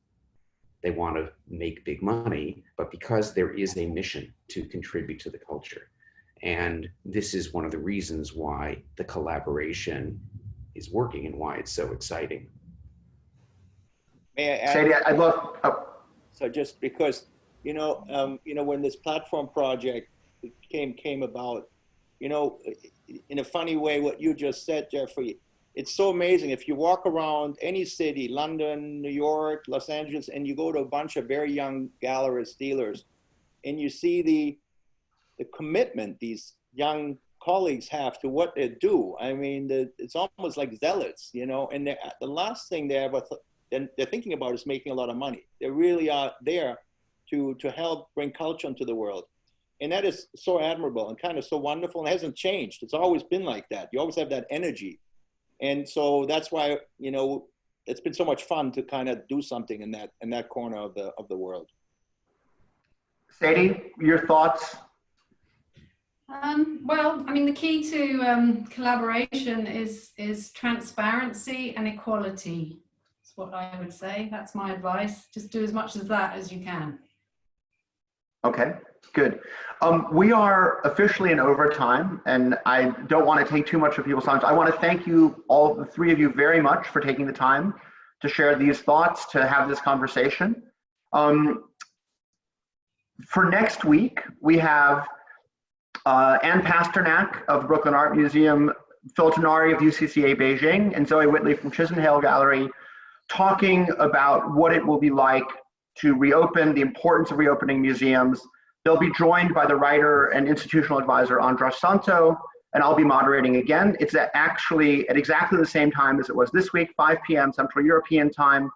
[SPEAKER 2] they want to make big money, but because there is a mission to contribute to the culture. And this is one of the reasons why the collaboration is working and why it's so exciting.
[SPEAKER 3] May I add?
[SPEAKER 1] Sadie, I'd love. Oh.
[SPEAKER 3] So just because, when this platform project came about, in a funny way, what you just said, Jeffrey, it's so amazing. If you walk around any city, London, New York, Los Angeles, and you go to a bunch of very young gallerist dealers, and you see the commitment these young colleagues have to what they do. I mean, it's almost like zealots, and the last thing they're thinking about is making a lot of money. They really are there to help bring culture into the world. And that is so admirable and kind of so wonderful, and hasn't changed. It's always been like that. You always have that energy. And so that's why, it's been so much fun to kind of do something in that corner of the world.
[SPEAKER 1] Sadie, your thoughts?
[SPEAKER 4] Well, I mean, the key to collaboration is transparency and equality. That's what I would say. That's my advice. Just do as much of that as you can.
[SPEAKER 1] Okay, good. We are officially in overtime, and I don't want to take too much of people's time. So I want to thank you, all the three of you, very much for taking the time to share these thoughts, to have this conversation. For next week, we have Ann Pasternak of Brooklyn Art Museum, Phil Tenari of UCCA Beijing, and Zoe Whitley from Chisenhale Gallery, talking about what it will be like to reopen, the importance of reopening museums. They'll be joined by the writer and institutional advisor Andras Santo, and I'll be moderating again. It's actually at exactly the same time as it was this week, 5 p.m. Central European time.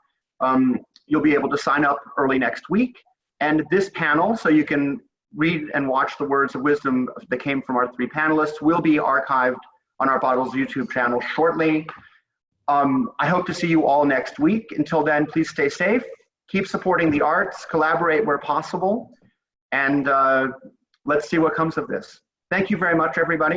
[SPEAKER 1] You'll be able to sign up early next week. And this panel, so you can read and watch the words of wisdom that came from our three panelists, will be archived on Art Basel's YouTube channel shortly. I hope to see you all next week. Until then, please stay safe. Keep supporting the arts, collaborate where possible, and let's see what comes of this. Thank you very much, everybody.